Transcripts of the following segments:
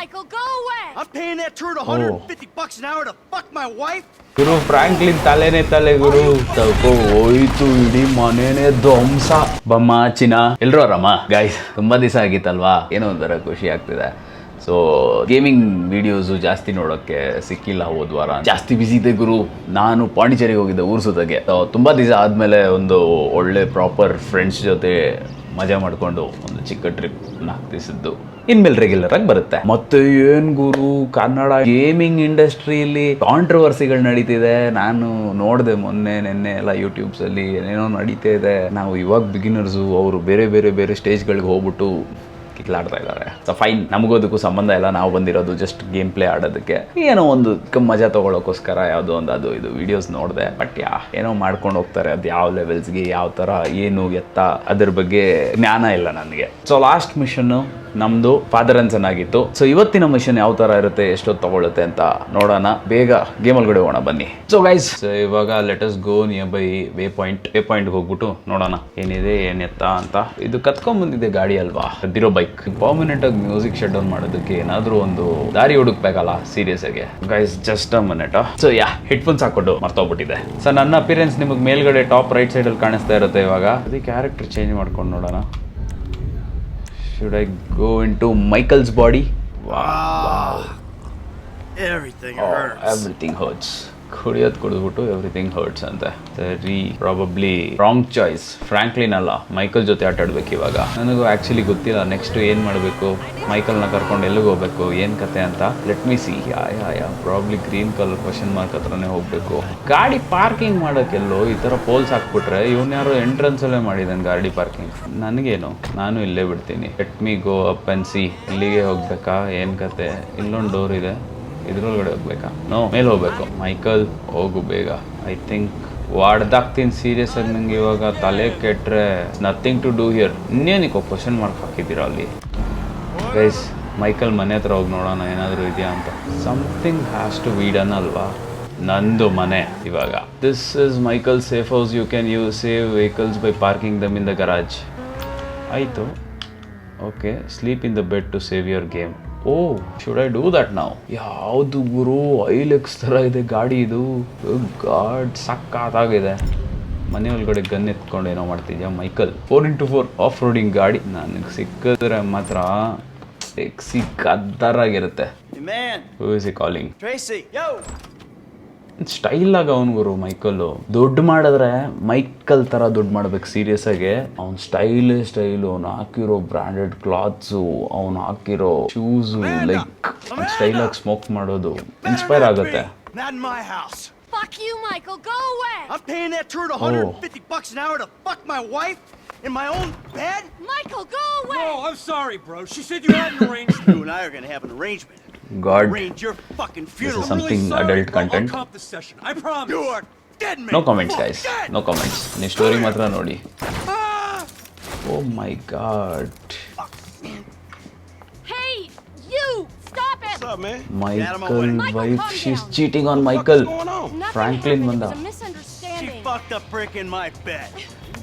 Michael, go away! I'm paying that turd $150 an hour to fuck my wife? ಗುರು Franklin ತಲೆನೇ ತಲೆ ಗುರು ತಗೋ ಹೋಯ್ತು ಇಡೀ ಮನೇನೆ ಧ್ವಂಸ ಬಮ್ಮಾಚಿನ ಎಲ್ರು ಆರಾಮ ಗೈಸ್ ತುಂಬಾ ದಿವಸ ಆಗಿತ್ತಲ್ವಾ ಏನೋ ಒಂಥರ ಖುಷಿ ಆಗ್ತಿದೆ ಸೊ ಗೇಮಿಂಗ್ ವಿಡಿಯೋಸು ಜಾಸ್ತಿ ನೋಡೋಕ್ಕೆ ಸಿಕ್ಕಿಲ್ಲ ಹೋದ ವಾರ ಜಾಸ್ತಿ ಬಿಸಿ ಇದೆ ಗುರು ನಾನು ಪಾಂಡಿಚೇರಿಗೆ ಹೋಗಿದ್ದೆ ಊರು ಸುತ್ತಕ್ಕೆ ತುಂಬ ದಿವಸ ಆದಮೇಲೆ ಒಂದು ಒಳ್ಳೆ ಪ್ರಾಪರ್ ಫ್ರೆಂಡ್ಸ್ ಜೊತೆ ಮಜಾ ಮಾಡಿಕೊಂಡು ಒಂದು ಚಿಕ್ಕ ಟ್ರಿಪ್ 4 ದಿವಸದ್ದು ಇನ್ಮೇಲೆ ರೆಗ್ಯುಲರ್ ಆಗಿ ಬರುತ್ತೆ ಮತ್ತೆ ಏನ್ ಗುರು ಕನ್ನಡ ಗೇಮಿಂಗ್ ಇಂಡಸ್ಟ್ರಿಯಲ್ಲಿ ಕಾಂಟ್ರವರ್ಸಿಗಳು ನಡೀತಿದೆ ನಾನು ನೋಡಿದೆ ಮೊನ್ನೆ ನೆನ್ನೆ ಎಲ್ಲ ಯೂಟ್ಯೂಬ್ಸ್ ಅಲ್ಲಿ ಏನೇನೋ ನಡೀತಾ ಇದೆ ನಾವು ಇವಾಗ ಬಿಗಿನರ್ಸು ಅವರು ಬೇರೆ ಬೇರೆ ಬೇರೆ ಸ್ಟೇಜ್ಗಳಿಗೆ ಹೋಗ್ಬಿಟ್ಟು ಕಿಕ್ಲಾಡ್ತಾ ಇದ್ದಾರೆ ಸೊ ಫೈನ್ ನಮಗೋದಕ್ಕೂ ಸಂಬಂಧ ಇಲ್ಲ ನಾವು ಬಂದಿರೋದು ಜಸ್ಟ್ ಗೇಮ್ ಪ್ಲೇ ಆಡೋದಕ್ಕೆ ಏನೋ ಒಂದು ಮಜಾ ತಗೊಳ್ಳೋಕ್ಕೋಸ್ಕರ ಯಾವುದೋ ಒಂದು ಅದು ಇದು ವಿಡಿಯೋಸ್ ನೋಡಿದೆ ಬಟ್ ಏನೋ ಮಾಡ್ಕೊಂಡು ಹೋಗ್ತಾರೆ ಅದು ಯಾವ ಲೆವೆಲ್ಸ್ಗೆ ಯಾವ ಥರ ಏನು ಎತ್ತ ಅದ್ರ ಬಗ್ಗೆ ಜ್ಞಾನ ಇಲ್ಲ ನನಗೆ ಸೊ ಲಾಸ್ಟ್ ಮಿಷನ್ನು ನಮ್ದು ಫಾದರ್ ಅಂಡ್ ಸನ್ ಆಗಿತ್ತು ಸೊ ಇವತ್ತಿನ ಮಿಷನ್ ಯಾವ ತರ ಇರುತ್ತೆ ಎಷ್ಟೊತ್ತು ತಗೊಳುತ್ತೆ ಅಂತ ನೋಡೋಣ ಬೇಗ ಗೇಮ್ ಒಳಗಡೆ ಹೋಗೋಣ ಬನ್ನಿ ಸೊ ಗೈಸ್ ಇವಾಗ let us go near by way point ಹೋಗ್ಬಿಟ್ಟು ನೋಡೋಣ ಏನಿದೆ ಏನೆತ್ತ ಅಂತ ಇದು ಕತ್ಕೊಂಡ್ ಬಂದಿದೆ ಗಾಡಿ ಅಲ್ವಾ ಅದಿರೋ ಬೈಕ್ ಪರ್ಮನೆಂಟ್ ಆಗಿ ಮ್ಯೂಸಿಕ್ ಶಟ್ ಡೌನ್ ಮಾಡೋದಕ್ಕೆ ಏನಾದ್ರೂ ಒಂದು ದಾರಿ ಹುಡುಕ್ಬೇಕಲ್ಲ ಸೀರಿಯಸ್ ಆಗಿ guys just a minute so headphones ಹಾಕೊಂಡು ಮರ್ತೋಗ್ಬಿಟ್ಟಿದೆ ಸೊ ನನ್ನ ಅಪಿಯರೆನ್ಸ್ ನಿಮಗೆ ಮೇಲ್ಗಡೆ ಟಾಪ್ ರೈಟ್ ಸೈಡ್ ಅಲ್ಲಿ ಕಾಣಿಸ್ತಾ ಇರುತ್ತೆ ಇವಾಗ ಅದೇ ಕ್ಯಾರೆಕ್ಟರ್ ಚೇಂಜ್ ಮಾಡ್ಕೊಂಡು ನೋಡೋಣ Should I go into Michael's body? Wow. Everything hurts. Everything hurts. ಕುಡಿಯೋದು ಕುಡಿದ್ಬಿಟ್ಟು ಎವ್ರಿಥಿಂಗ್ ಹರ್ಟ್ಸ್ ಅಂತ ಸರಿ ಪ್ರಾಬಬ್ಲಿ ರಾಂಗ್ ಚಾಯ್ಸ್ ಫ್ರಾಂಕ್ಲಿನ್ ಅಲ್ಲ ಮೈಕಲ್ ಜೊತೆ ಆಟ ಆಡ್ಬೇಕು ಇವಾಗ ನನಗೂ ಆ್ಯಕ್ಚುಲಿ ಗೊತ್ತಿಲ್ಲ ನೆಕ್ಸ್ಟ್ ಏನು ಮಾಡಬೇಕು ಮೈಕಲ್ನ ಕರ್ಕೊಂಡು ಎಲ್ಲಿಗೆ ಹೋಗ್ಬೇಕು ಏನು ಕತೆ ಅಂತ let me see ya probably green colour question mark ಹತ್ರನೇ ಹೋಗ್ಬೇಕು ಗಾಡಿ ಪಾರ್ಕಿಂಗ್ ಮಾಡೋಕ್ಕೆಲ್ಲೋ ಈ ಥರ ಪೋಲ್ಸ್ ಹಾಕ್ಬಿಟ್ರೆ ಯಾರು ಎಂಟ್ರೆನ್ಸಲ್ಲೇ ಮಾಡಿದ್ದಾನೆ ಗಾಡಿ ಪಾರ್ಕಿಂಗ್ ನನಗೇನು ನಾನು ಇಲ್ಲೇ ಬಿಡ್ತೀನಿ let me go up and C ಇಲ್ಲಿಗೆ ಹೋಗ್ಬೇಕಾ ಏನು ಕತೆ ಇಲ್ಲೊಂದು ಡೋರ್ ಇದೆ ಇದ್ರೊಳಗಡೆ ಹೋಗ್ಬೇಕಾ ನೋ ಮೇಲೆ ಹೋಗ್ಬೇಕು ಮೈಕಲ್ ಹೋಗು ಬೇಗ ಐ ಥಿಂಕ್ ವಾಡ್ದಾಗ್ತೀನಿ ಸೀರಿಯಸ್ ಆಗಿ ನಂಗೆ ಇವಾಗ ತಲೆ ಕೆಟ್ಟರೆ ನಥಿಂಗ್ ಟು ಡೂ ಹಿಯರ್ ಇನ್ನೇನಿಕೋ ಕ್ವಶನ್ ಮಾರ್ಕ್ ಹಾಕಿದ್ದೀರಾ ಅಲ್ಲಿ ಗೈಸ್ ಮೈಕಲ್ ಮನೆ ಹತ್ರ ಹೋಗಿ ನೋಡೋಣ ಏನಾದರೂ ಇದೆಯಾ ಅಂತ something has to be done ಅಲ್ವಾ ನಂದು ಮನೆ ಇವಾಗ this is Michael safe house you can use save vehicles by parking them in the garage ಆಯಿತು okay sleep in the bed to save your game oh should I do that ನಾವು ಯಾವುದು ಗುರು ಐಲೆಕ್ಸ್ ಥರ ಇದೆ ಗಾಡಿ ಇದು ಗಾಡ್ ಸಕ್ಕತ್ತಾಗಿದೆ ಮನೆ ಒಳಗಡೆ ಗನ್ ಎತ್ಕೊಂಡು ಏನೋ ಮಾಡ್ತಿದ್ಯಾ ಮೈಕಲ್ 4x4 ಆಫ್ ರೋಡಿಂಗ್ ಗಾಡಿ ನನಗೆ ಸಿಕ್ಕಿದ್ರೆ ಮಾತ್ರ ಸಿಕ್ಕದ್ದಾರಾಗಿರುತ್ತೆ who is he calling style ಆಗ ಅವನು ಗುರು ಮೈಕಲ್ಲು ದುಡ್ಡು ಮಾಡಿದ್ರೆ ಮೈಕಲ್ ಥರ ದುಡ್ಡು ಮಾಡ್ಬೇಕು ಸೀರಿಯಸ್ ಆಗಿ ಅವ್ನು ಸ್ಟೈಲು ಅವ್ನು ಹಾಕಿರೋ ಬ್ರ್ಯಾಂಡೆಡ್ ಕ್ಲಾತ್ಸು ಅವ್ನು ಹಾಕಿರೋ ಶೂಸು ಲೈಕ್ ಸ್ಟೈಲ್ ಆಗಿ ಸ್ಮೋಕ್ ಮಾಡೋದು ಇನ್ಸ್ಪೈರ್ ಆಗುತ್ತೆ Fuck you, Michael, go away! I'm paying that turd $150 an hour to fuck my wife in my own bed? Michael, go away! No, I'm sorry, bro. She said you had an arrangement. You and I are gonna have an arrangement. God, Arrange your fucking this funeral. is something adult content. I'll comp the session. I promise. You are dead, man. No comments, guys. No comments. ನೀವು story ಮಾತ್ರ ನೋಡಿ. Oh my God. Hey, you! Stop it! What's up, man? Michael Michael, wife, calm she's down. cheating on Michael. What's going on? Nothing Franklin happened. ಬಂದ. It was a She misunderstanding. fucked a brick in my bed.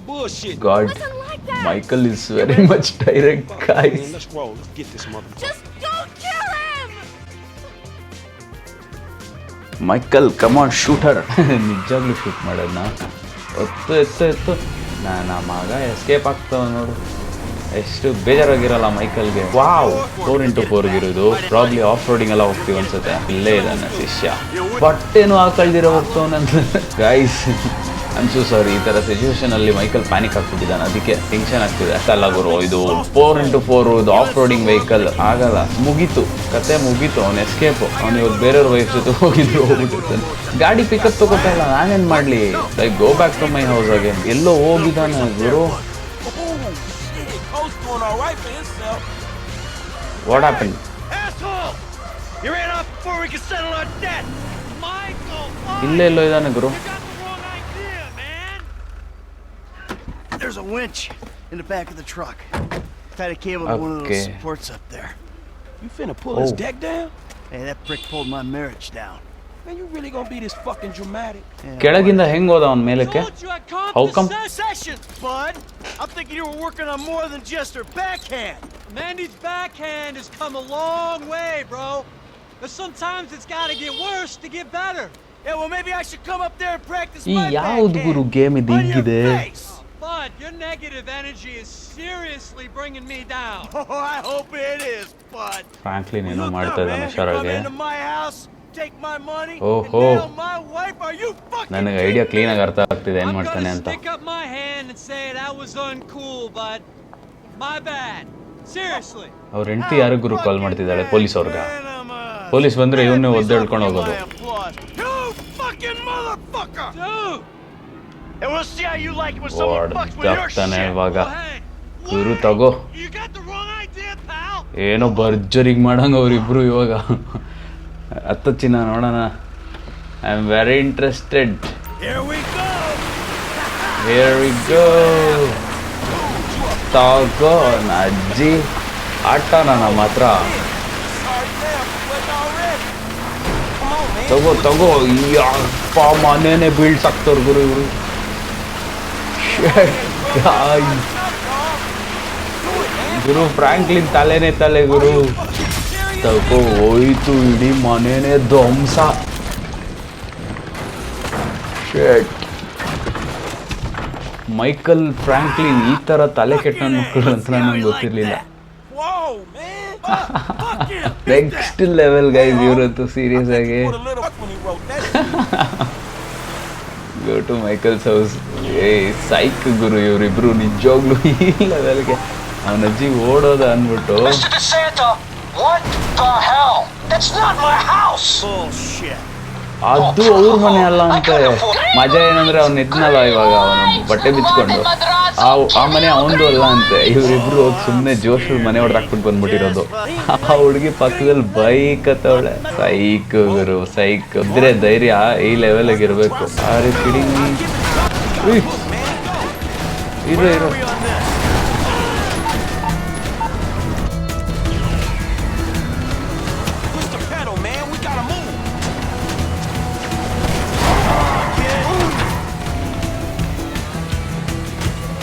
Bullshit. God, Wasn't like that. Michael is very much direct, guys. Let's roll. Let's get this mother. Just don't kill him! Michael come on shooter ನಿಜಾಗ್ಲೂ shoot ಮಾಡೋದನ್ನ ಎತ್ತು ನನ್ನ ಮಗ escape ಆಗ್ತಾವ ನೋಡು ಎಷ್ಟು ಬೇಜಾರಾಗಿರಲ್ಲ ಮೈಕಲ್ಗೆ wow 4x4 ಇರೋದು probably off roading ಎಲ್ಲ ಹೋಗ್ತೀವಿ ಅನ್ಸುತ್ತೆ ಇಲ್ಲೇ ಇದ್ದಾನೆ ಶಿಷ್ಯ ಬಟ್ಟೆನೂ ಹಾಕಳ್ದಿರೋ ಹೋಗ್ತವನಂತ ಗೈಸ್ ಐಮ್ ಸಾರಿ ಈ ಥರ ಸಿಚುವೇಶನ್ ಅಲ್ಲಿ ಮೈಕಲ್ ಪ್ಯಾನಿಕ್ ಆಗ್ಬಿಟ್ಟಿದ್ದಾನೆ ಅದಕ್ಕೆ ಟೆನ್ಷನ್ ಆಗ್ತಿದೆ ಅಲ್ಲ ಗುರು ಇದು 4x4 ಇದು ಆಫ್ ರೋಡಿಂಗ್ ವೆಹಿಕಲ್ ಆಗಲ್ಲ ಮುಗೀತು ಕತೆ ಮುಗೀತು ಅವ್ನು ಎಸ್ಕೇಪ್ ಅವ್ನು ಇವಾಗ ಬೇರೆಯವ್ರ ವೈಫ್ ಜೊತೆ ಹೋಗ್ಬಿಟ್ಟಿರ್ತಾನೆ ಗಾಡಿ ಪಿಕಪ್ ತಗೋತಲ್ಲ ನಾನೇನು ಮಾಡಲಿ like go back to my house again ಎಲ್ಲೋ ಹೋಗಿದ್ದಾನೆ ಗುರು what happen Asshole! You ran off before we could settle our debt. Michael! ಇಲ್ಲೇ ಎಲ್ಲೋ ಇದ್ದಾನೆ ಗುರು You got the wrong idea, man. There's a winch in the back of the truck. Tied a cable to one of Okay. those supports up there. You finna pull his Oh. deck down? Hey, that prick pulled my marriage down. Man, you really gonna be this fucking dramatic? ಕೆಳಗಿಂದ ಹೆಂಗ್ ಹೋದ ಅವನ ಮೇಲಕ್ಕೆ? Told you I How come? Sessions, bud! I'm thinking you were working on more than just her backhand. Mandy's backhand has come a long way, bro. But sometimes it's gotta get worse to get better. Yeah, well, maybe I should come up there and practice ಈ my ಯಾವ್ದು backhand. ಗುರು game ಇದು On your ಹಿಂಗಿದೆ? face. Bud, your negative energy is seriously bringing me down. Oh, I hope it is, bud. Franklin ಏನೋ Look ಮಾಡ್ತಾ up, ಇದ್ದಾನೆ man. You come ಶರಾಗೆ. into my house, take my money, Oh, and nail my wife. Are you fucking ನನಗೆ idea clean ಆಗಿ ಅರ್ಥ ಆಗ್ತಿದೆ ಏನ್ I'm ಮಾಡ್ತಾನೆ gonna ಅಂತ. stick up my hand and say that was uncool, bud. My bad. Seriously. ಅವ್ರ ಹೆಂಡತಿ ಯಾರು ಗುರು ಕಾಲ್ ಮಾಡ್ತಿದ್ದಾಳೆ? ಪೊಲೀಸ್ ಅವ್ರಿಗ? ಪೊಲೀಸ್ ಬಂದ್ರೆ ಇವನ್ನೇ ಒದ್ದು ಹೇಳ್ಕೊಂಡು ಹೋಗೋದು. You fucking motherfucker! Dude! And we'll see how you like it when someone fucks with your ಹೊಡ್ದಾಗ್ತಾನೆ shit. ಇವಾಗ. Hey, ಗುರು ತಗೋ. you got the wrong idea, pal. ಏನೋ ಭರ್ಜರಿಗೆ ಮಾಡಂಗ ಅವ್ರಿಬ್ರು ಇವಾಗ. ಹತ್ತು ಚಿನ್ನ ನೋಡೋಣ. I am very interested. Here we go! Here we go. ತಗೋ ಅಜ್ಜಿ ಆಟನ ನಮ್ಮ ಹತ್ರ. ತಗೋ ತಗೋ. ಯಪ್ಪ ಮನೇನೆ ಬೀಳ್ಸಾಕ್ತವ್ರು ಗುರು ಇವರು. ಗುರು ಫ್ರಾಂಕ್ಲಿನ್ ತಲೆನೇ ತಲೆ ಗುರು. ತಗೋ ಹೋಯ್ತು ಇಡೀ ಮನೇನೆ ಧ್ವಂಸ. ಮೈಕಲ್ ಫ್ರಾಂಕ್ಲಿನ್ ಈ ತರ ತಲೆ ಕೆಟ್ಟ ಮಕ್ಕಳು ಅಂತ ನನಗೆ ಗೊತ್ತಿರ್ಲಿಲ್ಲ. Whoa, man! Fuck yeah! Next level guys ಇವರಂತೂ ಸೀರಿಯಸ್ ಆಗಿ. Put a little when he wrote that. Go to Michael's house. Psych ಗುರು ಇವರಿಬ್ರು ನಿಜವಾಗ್ಲೂ ಈ ಲೆವೆಲ್ಗೆ. ಅವನ ಅಜ್ಜಿ ಓಡೋದ ಅಂದ್ಬಿಟ್ಟು Mr. DeSanta, what the hell? That's not my house! Bullshit. ಅದು ಅವ್ರ ಮನೆ ಅಲ್ಲ ಅಂತೆ. ಮಜಾ ಏನಂದ್ರೆ ಅವ್ನ ಎದ್ನಲ್ಲ ಇವಾಗ ಅವನು ಬಟ್ಟೆ ಬಿಚ್ಕೊಂಡು ಆ ಮನೆ ಅವಂದು ಅಲ್ಲ ಅಂತೆ. ಇವರಿಬ್ರು ಹೋಗಿ ಸುಮ್ಮನೆ ಜೋಶ್ ಮನೆ ಹೊಡೆದು ಹಾಕ್ಬಿಟ್ಟು ಬಂದ್ಬಿಟ್ಟಿರೋದು. ಆ ಹುಡುಗಿ ಪಕ್ಕದಲ್ಲಿ ಬೈಕ್ ಹತ್ತವಳೆ. ಸೈಕ್ ಗುರು ಸೈಕ್. ಇದ್ರೆ ಧೈರ್ಯ ಈ ಲೆವೆಲ್ಗೆ ಇರಬೇಕು. ಅರೆ ಕಿಡಿ ಇರೋ ಇರೋ. Push the pedal, man. We gotta move.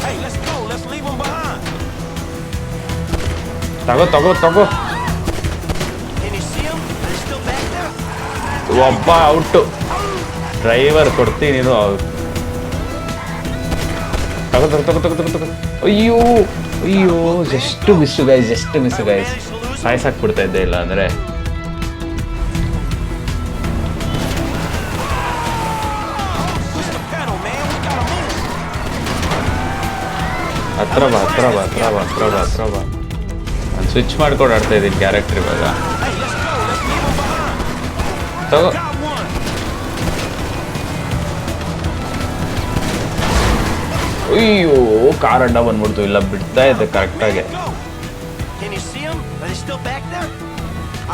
Hey, let's go. Let's leave him behind. ತಗೋ ತಗೋ ತಗೋ. Can you see them? Are they still back there? ಒಬ್ಬ ಔಟು. ಡ್ರೈವರ್ ಕೊಡ್ತೀನಿ ಇದು. ತಗೋ ತಗೋ ತಗೋ ತಗೋ ತಗೋ ತಗೋ. ಅಯ್ಯೋ ಅಯ್ಯೋ just miss guys, just miss guys. ಸಾಯ್ಸಾಕ್ಬಿಡ್ತಾ ಇದ್ದೆ ಇಲ್ಲ ಅಂದರೆ. Push the pedal, man. We gotta move. ಹತ್ರ ಬಾ ಹತ್ರ ಬಾ ಹತ್ರ ಬಾ ಹತ್ರ ಬಾ ಹತ್ರ ಬಾ. ನಾನು ಸ್ವಿಚ್ ಮಾಡ್ಕೊಂಡು ಆಡ್ತಾ ಇದ್ದೀನಿ ಕ್ಯಾರೆಕ್ಟರ್ ಇವಾಗ. Hey, let's go. Let's leave him behind. ತಗೋ. Got one. ಅಯ್ಯೋ ಕಾರ್ ಅಡ್ಡ ಬಂದ್ಬಿಡ್ತು. ಇಲ್ಲ ಬಿಡ್ತಾ ಇದ್ದೆ ಕರೆಕ್ಟಾಗಿ. Go. Can you see them? Are they still back there?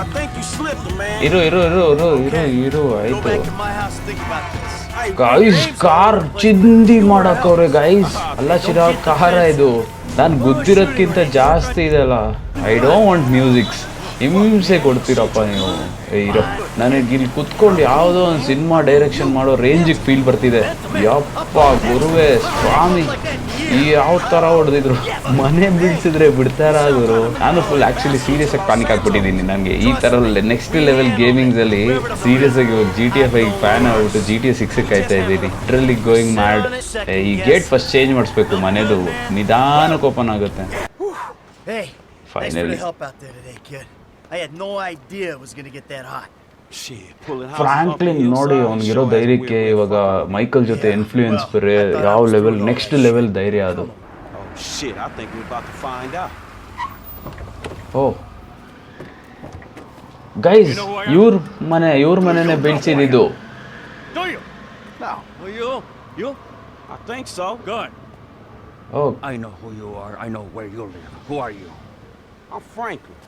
I think you slipped, man. ಇರು ಇರು ಇರು ಇರು ಇರು ಇರು Go ಆಯ್ತು. back to my house and think about this. Hey, guys car ಚಿಂದಿ ಮಾಡಕ್ಕವ್ರೆ ಗೈಸ್. ಅಲ್ಲ ಚಿರಾ ಕಾರ ಇದು. ನಾನು ಗೊತ್ತಿರೋದ್ಕಿಂತ ಜಾಸ್ತಿ ಇದೆಲ್ಲ. I don't want musics. ಹಿಂಸೆ ಕೊಡ್ತೀರಪ್ಪ ನೀವು. ಇರೋ ನನಗೆ ಇಲ್ಲಿ ಕುತ್ಕೊಂಡು ಯಾವುದೋ ಒಂದು ಸಿನಿಮಾ ಡೈರೆಕ್ಷನ್ ಮಾಡೋ ರೇಂಜಿಗೆ ಫೀಲ್ ಬರ್ತಿದೆ. ಯಪ್ಪ ಗುರುವೇ ಸ್ವಾಮಿ ಈ ಯಾವ ಥರ ಹೊಡೆದಿದ್ರು. ಮನೆ ಬೀಳ್ಸಿದ್ರೆ ಬಿಡ್ತಾರ ಗುರು. ನಾನು ಫುಲ್ ಆ್ಯಕ್ಚುಲಿ ಸೀರಿಯಸ್ ಆಗಿ ಪ್ಯಾನಿಕ್ ಆಗ್ಬಿಟ್ಟಿದ್ದೀನಿ. ನನಗೆ ಈ ಥರ ನೆಕ್ಸ್ಟ್ ಲೆವೆಲ್ ಗೇಮಿಂಗ್ಸಲ್ಲಿ ಸೀರಿಯಸ್ ಆಗಿ GTA 5 ಫ್ಯಾನ್ ಆಗ್ಬಿಟ್ಟು GTA 6 ಕಾಯ್ತಾ ಇದ್ದೀನಿ. Literally going mad. ಈ ಗೇಟ್ ಫಸ್ಟ್ ಚೇಂಜ್ ಮಾಡಿಸ್ಬೇಕು ಮನೆದು. ನಿಧಾನಕ್ಕೆ ಓಪನ್ ಆಗುತ್ತೆ. Hey, thanks for Finally. the help out there today, kid. I had no idea it was gonna get that hot. Shit, pulling houses Franklin off the ನೋಡಿ inside, ಅವ್ನಿಗಿರೋ sure ಧೈರ್ಯಕ್ಕೆ as we're ಇವಾಗ Michael ಜೊತೆ influence ಬೇರೆ ಯಾವ level next level ಧೈರ್ಯ ಅದು. Oh shit, I think we're about to find out. Oh guys ಇವ್ರ ಮನೆನೇ ಬೀಳ್ಸಿದ್ದು. Do you? No. Who you? You? I think so. Good. Oh I know who you are. I know where you live. Who are you? I'm Franklin.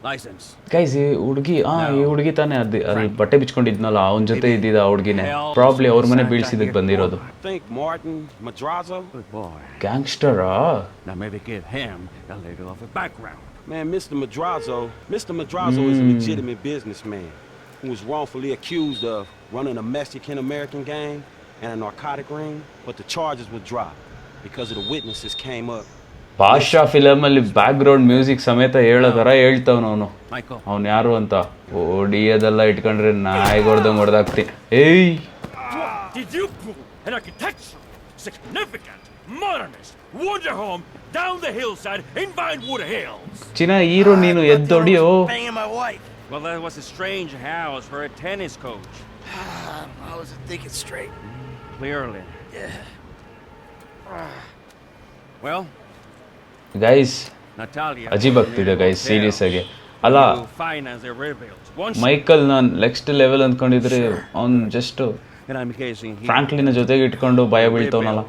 License. Guys ಈ ಹುಡುಗಿ ಈ ಹುಡುಗಿ ತಾನೇ ಅಲ್ಲಿ ಬಟ್ಟೆ ಬಿಚ್ಕೊಂಡಿದ್ನಲ್ಲ ಅವನ ಜೊತೆ ಇದ್ದಿದ್ದ ಆ ಹುಡುಗಿನೇ ಪ್ರಾಬ್ಲಿ ಅವ್ರ ಮನೆ ಬೀಳ್ಸಿದಕ್ಕೆ ಬಂದಿರೋದು. I think Martin Madrazo. Good boy. ಗ್ಯಾಂಗ್ಸ್ಟರಾ? Now maybe give him a little of a background. Man, Mr. Madrazo is a legitimate businessman. who was wrongfully accused of running a Mexican-American gang and a narcotic ring, but the charges were dropped because of the witnesses came up. ಭಾಷಾ ಫಿಲಮಲ್ಲಿ back ground music ಸಮೇತ ಹೇಳೋ ಥರ ಹೇಳ್ತಾವನು ಅವನು. Michael. ಅವ್ನು ಯಾರು ಅಂತ ಓಡಿಯೋದೆಲ್ಲ ಇಟ್ಕೊಂಡ್ರೆ ನಾಯಿಗೆ ಹೊಡೆದಾಗ್ತೀನಿ. ಏಯ್ Did you prove an architectural, significant, modernist wonder home down the hillside in Vinewood Hills? ಚಿನ್ನ ಹೀರೋ ನೀನು ಎದ್ದೊಡಿಯೋ. Banging my wife. Well, that was a strange house for a tennis coach. I wasn't thinking straight. Clearly. Yeah. Well, guys Natalia. Ajeeb ಆಗ್ತಿದೆ guys serious ಆಗಿ. ಅಲ್ಲ You finance the rebuild. Once Michael ನಾನು next level ಅಂದ್ಕೊಂಡಿದ್ರೆ ಅವ್ನು just and I'm guessing he ಫ್ರಾಂಕ್ಲಿನ ಜೊತೆಗೆ ಇಟ್ಕೊಂಡು ಭಯ ಬೀಳ್ತವನಲ್ಲ,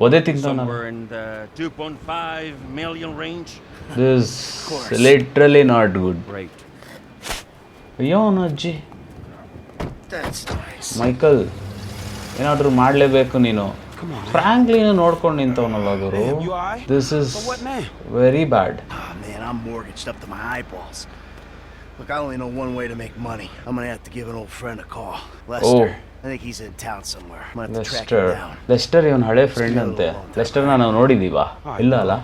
ಒದೆ ತಿಂತವನಲ್ಲ. somewhere in the 2.5 million range. This literally not good. Great. ಅಯ್ಯೋ ಅವನು ಅಜ್ಜಿ. That's nice. ಮೈಕಲ್ ಏನಾದರೂ ಮಾಡಲೇಬೇಕು ನೀನು. ಫ್ರಾಂಕ್ಲಿನ ನೋಡ್ಕೊಂಡು ನಿಂತವನಲ್ಲ ಗುರು. You all right? This is For what now? Very bad. Oh, man, I'm mortgaged up to my eyeballs. Look, I only know one way to make money. I'm gonna have to give an old friend a call. Lester. I think he's in town somewhere. I'm gonna have to track him down. Lester ಇವನ್ ಹಳೆ friend ಅಂತೆ. ಲೆಸ್ಟರ್ನ ನಾವು ನೋಡಿದೀವಾ? ಇಲ್ಲ ಅಲ್ಲ?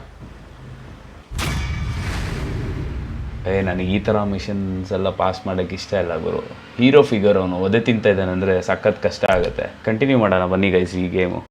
ನನಗೆ ಈ ಥರ missions ಎಲ್ಲ ಪಾಸ್ ಮಾಡೋಕ್ಕೆ ಇಷ್ಟ ಇಲ್ಲ ಗುರು. ಹೀರೋ ಫಿಗರ್ ಅವನು ಒದೆ ತಿಂತ ಇದ್ದಾನೆ ಅಂದರೆ ಸಖತ್ ಕಷ್ಟ ಆಗುತ್ತೆ. ಕಂಟಿನ್ಯೂ ಮಾಡೋಣ ಬನ್ನಿ ಗೈಸ್ ಈ ಗೇಮು.